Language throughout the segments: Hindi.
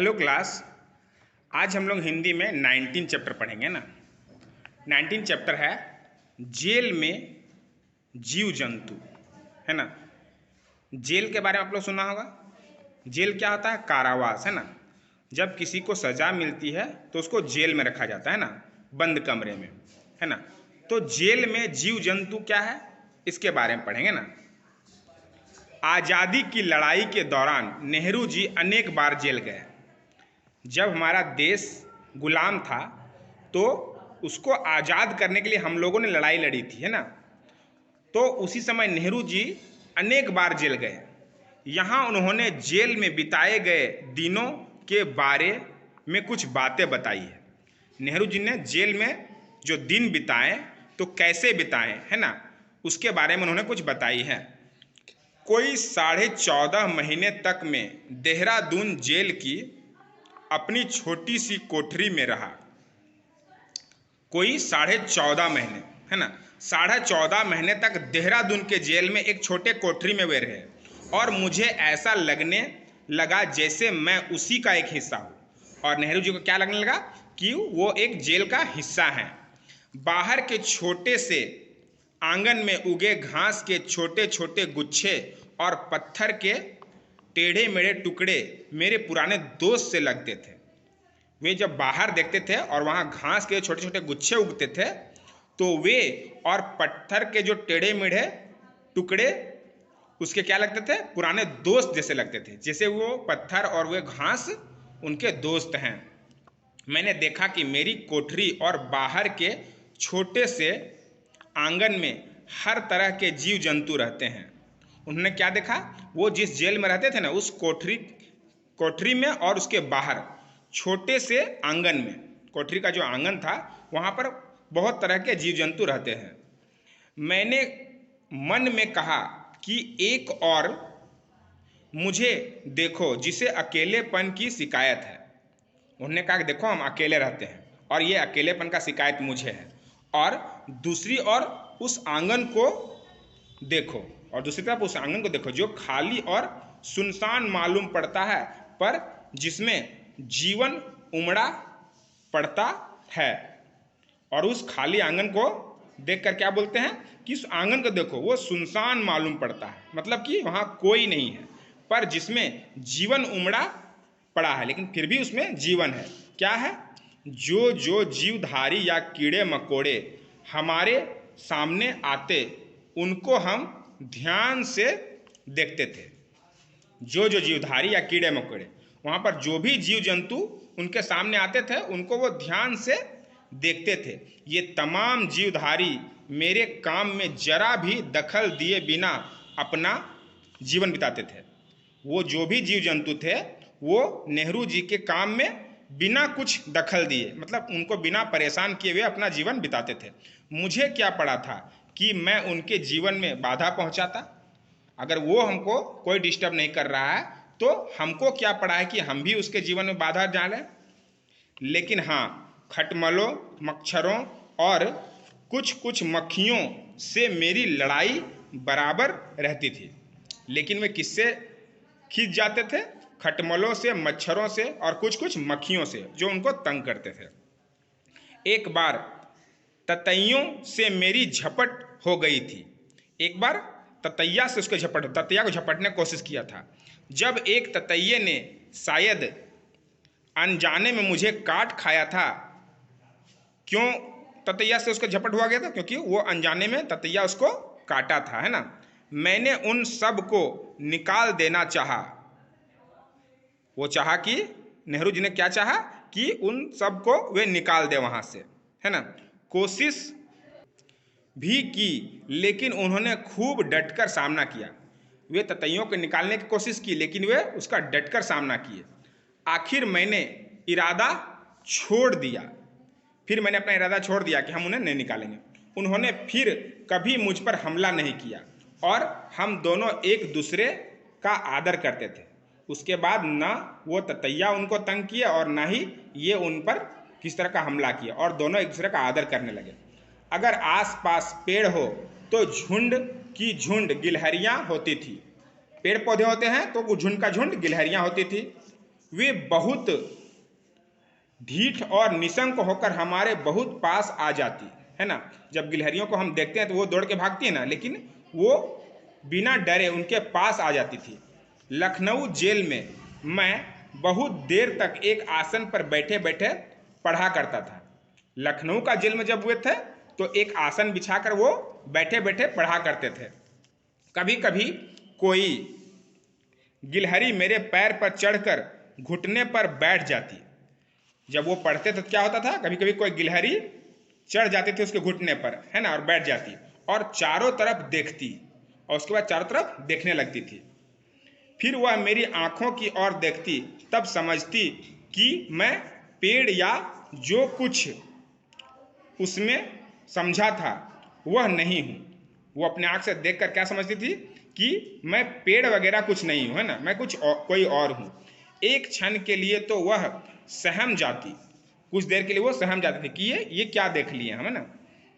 Hello class. आज हम लोग हिंदी में 19 चैप्टर पढ़ेंगे ना। 19 चैप्टर है जेल में जीव जंतु, है ना। जेल के बारे में आप लोग सुना होगा। जेल क्या होता है? कारावास, है ना। जब किसी को सज़ा मिलती है तो उसको जेल में रखा जाता है ना, बंद कमरे में, है ना। तो जेल में जीव जंतु क्या है, इसके बारे में पढ़ेंगे ना। आज़ादी की लड़ाई के दौरान नेहरू जी अनेक बार जेल गए। जब हमारा देश गुलाम था तो उसको आज़ाद करने के लिए हम लोगों ने लड़ाई लड़ी थी, है ना। तो उसी समय नेहरू जी अनेक बार जेल गए। यहाँ उन्होंने जेल में बिताए गए दिनों के बारे में कुछ बातें बताई है। नेहरू जी ने जेल में जो दिन बिताए तो कैसे बिताए, है ना, उसके बारे में उन्होंने कुछ बताई है। कोई 14.5 महीने तक में देहरादून जेल की अपनी छोटी सी कोठरी में रहा। कोई 14.5 महीने, है ना, 14.5 महीने तक देहरादून के जेल में एक छोटे कोठरी में वे रहे और मुझे ऐसा लगने लगा जैसे मैं उसी का एक हिस्सा हूँ। और नेहरू जी को क्या लगने लगा कि वो एक जेल का हिस्सा हैं। बाहर के छोटे से आंगन में उगे घास के छोटे छोटे गुच्छे और पत्थर के टेढ़े मेढ़े टुकड़े मेरे पुराने दोस्त से लगते थे। वे जब बाहर देखते थे और वहाँ घास के छोटे छोटे गुच्छे उगते थे तो वे और पत्थर के जो टेढ़े मेढ़े टुकड़े उसके क्या लगते थे, पुराने दोस्त जैसे लगते थे, जैसे वो पत्थर और वे घास उनके दोस्त हैं। मैंने देखा कि मेरी कोठरी और बाहर के छोटे से आंगन में हर तरह के जीव जंतु रहते हैं। उन्होंने क्या देखा, वो जिस जेल में रहते थे ना, उस कोठरी में और उसके बाहर छोटे से आंगन में, कोठरी का जो आंगन था वहाँ पर बहुत तरह के जीव जंतु रहते हैं। मैंने मन में कहा कि एक और मुझे देखो जिसे अकेलेपन की शिकायत है। उन्होंने कहा कि देखो हम अकेले रहते हैं और ये अकेलेपन का शिकायत मुझे है। और दूसरी ओर उस आंगन को देखो, और दूसरी तरफ उस आंगन को देखो जो खाली और सुनसान मालूम पड़ता है, पर जिसमें जीवन उमड़ा पड़ता है। और उस खाली आंगन को देखकर क्या बोलते हैं कि उस आंगन को देखो, वो सुनसान मालूम पड़ता है, मतलब कि वहाँ कोई नहीं है, पर जिसमें जीवन उमड़ा पड़ा है, लेकिन फिर भी उसमें जीवन है। क्या है? जो जो जीवधारी या कीड़े मकोड़े हमारे सामने आते उनको हम ध्यान से देखते थे। जो जो जीवधारी या कीड़े मकोड़े, वहाँ पर जो भी जीव जंतु उनके सामने आते थे उनको वो ध्यान से देखते थे। ये तमाम जीवधारी मेरे काम में जरा भी दखल दिए बिना अपना जीवन बिताते थे। वो जो भी जीव जंतु थे वो नेहरू जी के काम में बिना कुछ दखल दिए, मतलब उनको बिना परेशान किए हुए अपना जीवन बिताते थे। मुझे क्या पड़ा था कि मैं उनके जीवन में बाधा पहुंचाता। अगर वो हमको कोई डिस्टर्ब नहीं कर रहा है तो हमको क्या पड़ा है कि हम भी उसके जीवन में बाधा डालें। लेकिन हाँ, खटमलों, मच्छरों और कुछ कुछ मक्खियों से मेरी लड़ाई बराबर रहती थी। लेकिन वे किससे खींच जाते थे? खटमलों से, मच्छरों से और कुछ कुछ मक्खियों से जो उनको तंग करते थे। एक बार ततैयों से मेरी झपट हो गई थी। एक बार ततैया से उसको ततैया को झपटने की कोशिश किया था। जब एक ततैये ने शायद अनजाने में मुझे काट खाया था। क्यों ततैया से उसको झपट हुआ गया था? क्योंकि वो अनजाने में ततैया उसको काटा था, है ना। मैंने उन सब को निकाल देना चाहा। वो चाहा कि नेहरू जी ने क्या चाहा कि उन सब को वे निकाल दे वहाँ से, है ना। कोशिश भी की लेकिन उन्होंने खूब डटकर सामना किया। वे ततैयों को निकालने की कोशिश की लेकिन वे उसका डटकर सामना किए। आखिर मैंने इरादा छोड़ दिया। फिर मैंने अपना इरादा छोड़ दिया कि हम उन्हें नहीं निकालेंगे। उन्होंने फिर कभी मुझ पर हमला नहीं किया और हम दोनों एक दूसरे का आदर करते थे। उसके बाद ना वो ततैया उनको तंग किया और ना ही ये उन पर किस तरह का हमला किया, और दोनों एक दूसरे का आदर करने लगे। अगर आसपास पेड़ हो तो झुंड की झुंड गिलहरियाँ होती थी। पेड़ पौधे होते हैं तो वो झुंड का झुंड गिलहरियाँ होती थी। वे बहुत ढीठ और निशंक होकर हमारे बहुत पास आ जाती है ना। जब गिलहरियों को हम देखते हैं तो वो दौड़ के भागती है ना, लेकिन वो बिना डरे उनके पास आ जाती थी। लखनऊ जेल में मैं बहुत देर तक एक आसन पर बैठे बैठे पढ़ा करता था। लखनऊ का जेल में जब हुए थे तो एक आसन बिछाकर वो बैठे बैठे पढ़ा करते थे। कभी कभी कोई गिलहरी मेरे पैर पर चढ़कर घुटने पर बैठ जाती। जब वो पढ़ते थे तो क्या होता था, कभी कभी कोई गिलहरी चढ़ जाती थी उसके घुटने पर, है ना, और बैठ जाती और चारों तरफ देखती और उसके बाद चारों तरफ देखने लगती थी। फिर वह मेरी आंखों की ओर देखती, तब समझती कि मैं पेड़ या जो कुछ उसमें समझा था वह नहीं हूँ। वो अपने आँख से देखकर क्या समझती थी कि मैं पेड़ वगैरह कुछ नहीं हूँ, है ना, मैं कोई और हूँ। एक क्षण के लिए तो वह सहम जाती, कुछ देर के लिए वो सहम जाती थी कि ये क्या देख लिए हम, है ना।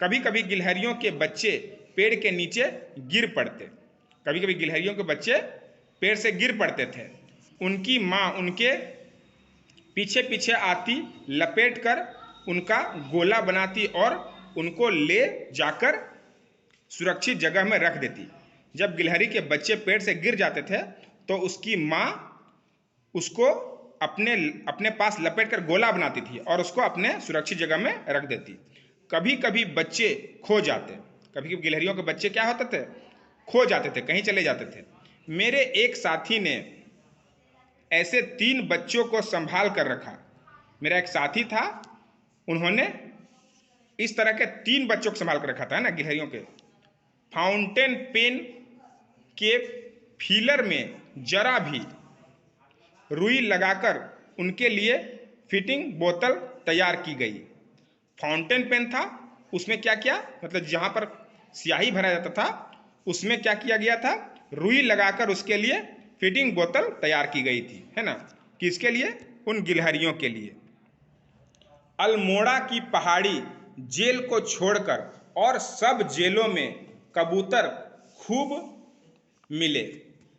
कभी कभी गिलहरियों के बच्चे पेड़ के नीचे गिर पड़ते, कभी कभी गिलहरियों के बच्चे पेड़ से गिर पड़ते थे। उनकी माँ उनके पीछे पीछे आती, लपेट कर उनका गोला बनाती और उनको ले जाकर सुरक्षित जगह में रख देती। जब गिलहरी के बच्चे पेड़ से गिर जाते थे तो उसकी माँ उसको अपने अपने पास लपेट कर गोला बनाती थी और उसको अपने सुरक्षित जगह में रख देती। कभी कभी बच्चे खो जाते, कभी कभी गिलहरियों के बच्चे क्या होते थे, खो जाते थे, कहीं चले जाते थे। मेरे एक साथी ने ऐसे 3 बच्चों को संभाल कर रखा। मेरा एक साथी था, उन्होंने इस तरह के 3 बच्चों को संभाल कर रखा था, है ना, गिलहरियों के। फाउंटेन पेन के फीलर में जरा भी रुई लगाकर उनके लिए फिटिंग बोतल तैयार की गई। फाउंटेन पेन था, उसमें क्या किया, मतलब जहाँ पर स्याही भरा जाता था उसमें क्या किया गया था, रुई लगाकर उसके लिए फिटिंग बोतल तैयार की गई थी, है ना। किसके लिए, उन गिलहरियों के लिए। अल्मोड़ा की पहाड़ी जेल को छोड़कर और सब जेलों में कबूतर खूब मिले।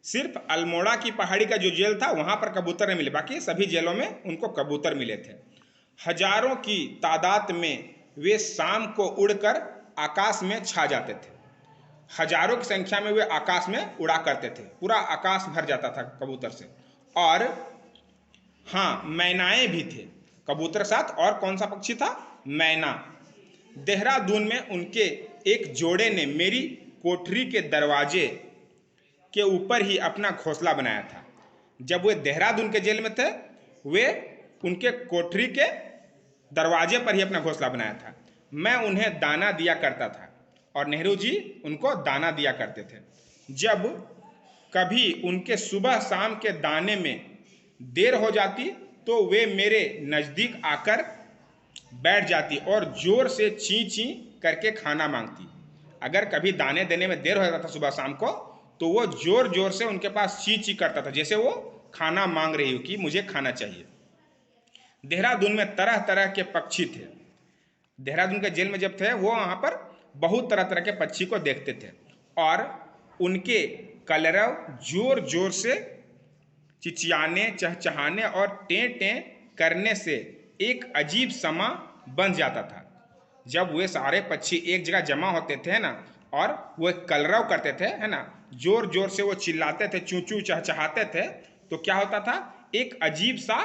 सिर्फ अल्मोड़ा की पहाड़ी का जो जेल था वहाँ पर कबूतर नहीं मिले, बाकी सभी जेलों में उनको कबूतर मिले थे। हजारों की तादाद में वे शाम को उड़कर आकाश में छा जाते थे। हजारों की संख्या में वे आकाश में उड़ा करते थे, पूरा आकाश भर जाता था कबूतर से। और हाँ, मैनाएं भी थे कबूतर साथ। और कौन सा पक्षी था, मैना। देहरादून में उनके एक जोड़े ने मेरी कोठरी के दरवाजे के ऊपर ही अपना घोंसला बनाया था। जब वे देहरादून के जेल में थे वे उनके कोठरी के दरवाजे पर ही अपना घोंसला बनाया था। मैं उन्हें दाना दिया करता था और नेहरू जी उनको दाना दिया करते थे। जब कभी उनके सुबह शाम के दाने में देर हो जाती तो वे मेरे नज़दीक आकर बैठ जाती और जोर से ची ची करके खाना मांगती। अगर कभी दाने देने में देर हो जाता था सुबह शाम को तो वो जोर जोर से उनके पास ची ची करता था, जैसे वो खाना मांग रही हो कि मुझे खाना चाहिए। देहरादून में तरह तरह के पक्षी थे। देहरादून के जेल में जब थे वो वहाँ पर बहुत तरह तरह के पक्षी को देखते थे और उनके कलरव जोर जोर से चिचियाने, चहचहाने और टें टें करने से एक अजीब समा बन जाता था। जब वे सारे पक्षी एक जगह जमा होते थे ना और वो कलरव करते थे, है ना, जोर जोर से वो चिल्लाते थे, चूं चूं चहचहाते थे, तो क्या होता था, एक अजीब सा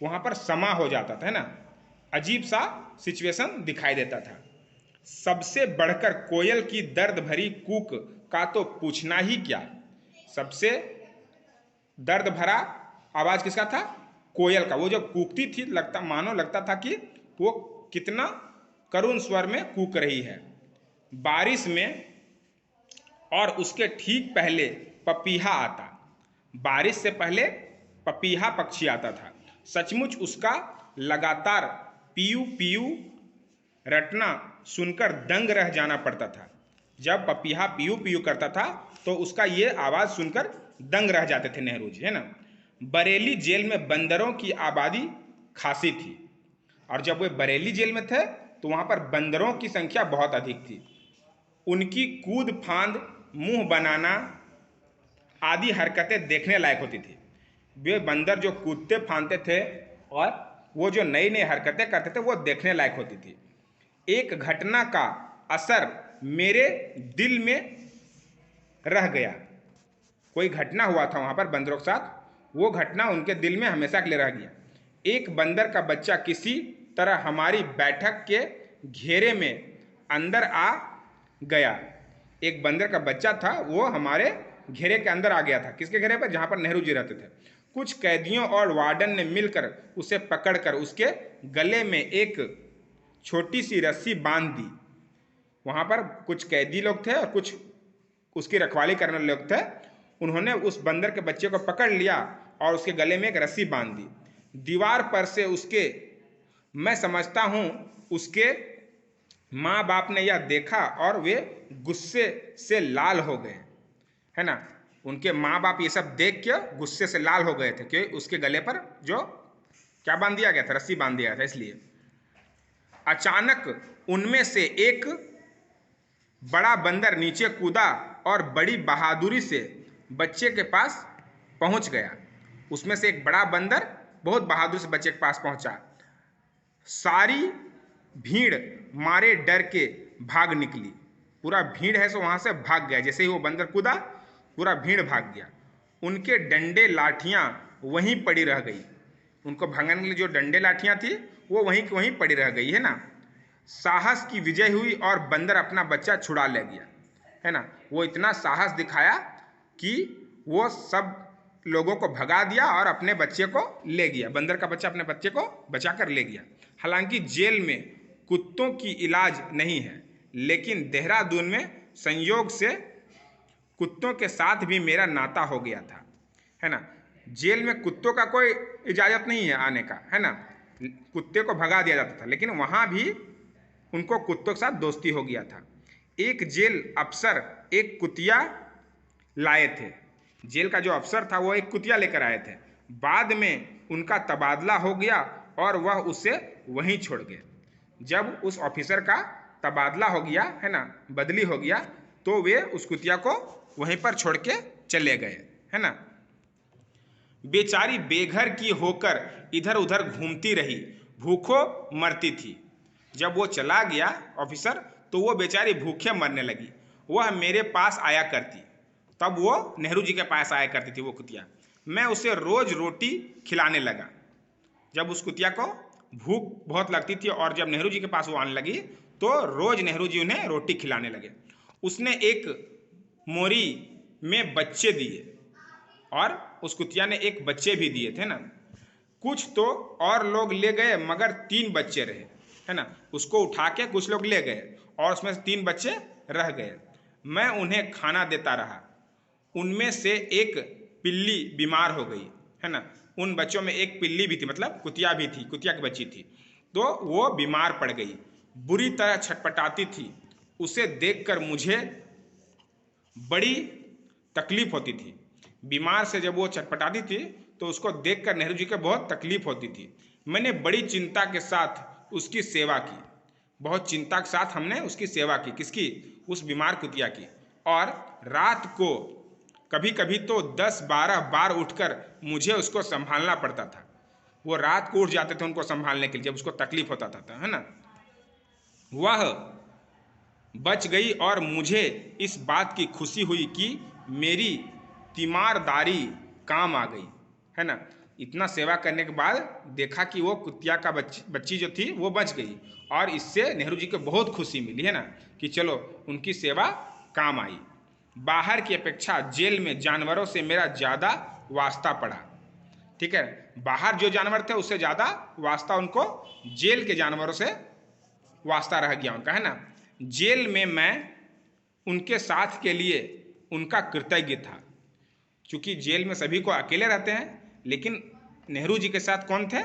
वहाँ पर समा हो जाता था, है ना, अजीब सा सिचुएशन दिखाई देता था। सबसे बढ़कर कोयल की दर्द भरी कूक का तो पूछना ही क्या। सबसे दर्द भरा आवाज किसका था, कोयल का। वो जब कूकती थी मानो लगता था कि वो कितना करुण स्वर में कूक रही है। बारिश में और उसके ठीक पहले पपीहा आता। बारिश से पहले पपीहा पक्षी आता था। सचमुच उसका लगातार पीयू पीयू रटना सुनकर दंग रह जाना पड़ता था। जब पपीहा पीयू पीयू करता था तो उसका ये आवाज़ सुनकर दंग रह जाते थे नेहरू जी, है ना। बरेली जेल में बंदरों की आबादी खासी थी और जब वे बरेली जेल में थे तो वहाँ पर बंदरों की संख्या बहुत अधिक थी। उनकी कूद फांद, मुंह बनाना आदि हरकतें देखने लायक होती थी। वे बंदर जो कूदते फांदते थे और वो जो नई नई हरकतें करते थे वो देखने लायक होती थी। एक घटना का असर मेरे दिल में रह गया। कोई घटना हुआ था वहां पर बंदरों के साथ, वो घटना उनके दिल में हमेशा के लिए रह गया। एक बंदर का बच्चा किसी तरह हमारी बैठक के घेरे में अंदर आ गया। एक बंदर का बच्चा था, वो हमारे घेरे के अंदर आ गया था। किसके घेरे पर? जहां पर नेहरू जी रहते थे। कुछ कैदियों और वार्डन ने मिलकर उसे पकड़कर उसके गले में एक छोटी सी रस्सी बांध दी। वहां पर कुछ कैदी लोग थे और कुछ उसकी रखवाली करने वाले लोग थे। उन्होंने उस बंदर के बच्चे को पकड़ लिया और उसके गले में एक रस्सी बांध दी। दीवार पर से उसके, मैं समझता हूं उसके माँ बाप ने यह देखा और वे गुस्से से लाल हो गए, है ना। उनके माँ बाप ये सब देख के गुस्से से लाल हो गए थे कि उसके गले पर जो क्या बांध दिया गया था, रस्सी बांध दिया था। इसलिए अचानक उनमें से एक बड़ा बंदर नीचे कूदा और बड़ी बहादुरी से बच्चे के पास पहुंच गया। उसमें से एक बड़ा बंदर बहुत बहादुरी से बच्चे के पास पहुंचा। सारी भीड़ मारे डर के भाग निकली। पूरा भीड़ है सो वहां से भाग गया। जैसे ही वो बंदर कूदा, पूरा भीड़ भाग गया। उनके डंडे लाठियां वहीं पड़ी रह गई। उनको भगाने के लिए जो डंडे लाठियां थी वो वहीं की वहीं पड़ी रह गई, है ना। साहस की विजय हुई और बंदर अपना बच्चा छुड़ा ले गया, है ना। वो इतना साहस दिखाया कि वो सब लोगों को भगा दिया और अपने बच्चे को ले गया। बंदर का बच्चा अपने बच्चे को बचा कर ले गया। हालांकि जेल में कुत्तों की इलाज नहीं है, लेकिन देहरादून में संयोग से कुत्तों के साथ भी मेरा नाता हो गया था, है ना। जेल में कुत्तों का कोई इजाजत नहीं है आने का, है ना। कुत्ते को भगा दिया जाता था, लेकिन वहां भी उनको कुत्तों के साथ दोस्ती हो गया था। एक जेल अफसर एक कुतिया लाए थे। जेल का जो अफसर था वो एक कुतिया लेकर आए थे। बाद में उनका तबादला हो गया और वह उसे वहीं छोड़ गए। जब उस ऑफिसर का तबादला हो गया, है ना, बदली हो गया, तो वे उस कुतिया को वहीं पर छोड़ के चले गए, है ना। बेचारी बेघर की होकर इधर उधर घूमती रही, भूखों मरती थी। जब वो चला गया ऑफिसर, तो वो बेचारी भूखे मरने लगी। वह मेरे पास आया करती, तब वो नेहरू जी के पास आया करती थी वो कुतिया। मैं उसे रोज रोटी खिलाने लगा। जब उस कुतिया को भूख बहुत लगती थी और जब नेहरू जी के पास वो आने लगी, तो रोज नेहरू जी उन्हें रोटी खिलाने लगे। उसने एक मोरी में बच्चे दिए और उस कुतिया ने एक बच्चे भी दिए थे ना। कुछ तो और लोग ले गए, मगर 3 बच्चे रहे, है ना। उसको उठा के कुछ लोग ले गए और उसमें से 3 बच्चे रह गए। मैं उन्हें खाना देता रहा। उनमें से एक पिल्ली बीमार हो गई, है ना। उन बच्चों में एक पिल्ली भी थी, मतलब कुतिया भी थी, कुतिया की बच्ची थी, तो वो बीमार पड़ गई, बुरी तरह छटपटाती थी। उसे देखकर मुझे बड़ी तकलीफ होती थी। बीमार से जब वो छटपटाती थी तो उसको देखकर नेहरू जी को बहुत तकलीफ होती थी। मैंने बड़ी चिंता के साथ उसकी सेवा की। बहुत चिंता के साथ हमने उसकी सेवा की। किसकी? उस बीमार कुतिया की। और रात को कभी कभी तो 10-12 बार उठकर मुझे उसको संभालना पड़ता था। वो रात को उठ जाते थे उनको संभालने के लिए जब उसको तकलीफ होता था, है ना। वह बच गई और मुझे इस बात की खुशी हुई कि मेरी तीमारदारी काम आ गई, है ना। इतना सेवा करने के बाद देखा कि वो कुतिया का बच्ची जो थी वो बच गई और इससे नेहरू जी को बहुत खुशी मिली, है ना, कि चलो उनकी सेवा काम आई। बाहर की अपेक्षा जेल में जानवरों से मेरा ज़्यादा वास्ता पड़ा, ठीक है। बाहर जो जानवर थे उससे ज़्यादा वास्ता उनको जेल के जानवरों से वास्ता रह गया उनका, है ना। जेल में मैं उनके साथ के लिए उनका कृतज्ञ था। क्योंकि जेल में सभी को अकेले रहते हैं, लेकिन नेहरू जी के साथ कौन थे?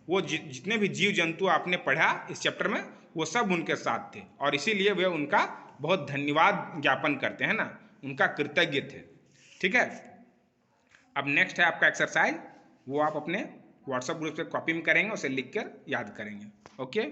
वो जितने भी जीव जंतु आपने पढ़ा इस चैप्टर में, वो सब उनके साथ थे और इसीलिए वे उनका बहुत धन्यवाद ज्ञापन करते हैं ना, उनका कृतज्ञ थे, ठीक है। अब नेक्स्ट है आपका एक्सरसाइज, वो आप अपने व्हाट्सएप ग्रुप से कॉपी में करेंगे, उसे लिख कर याद करेंगे। ओके।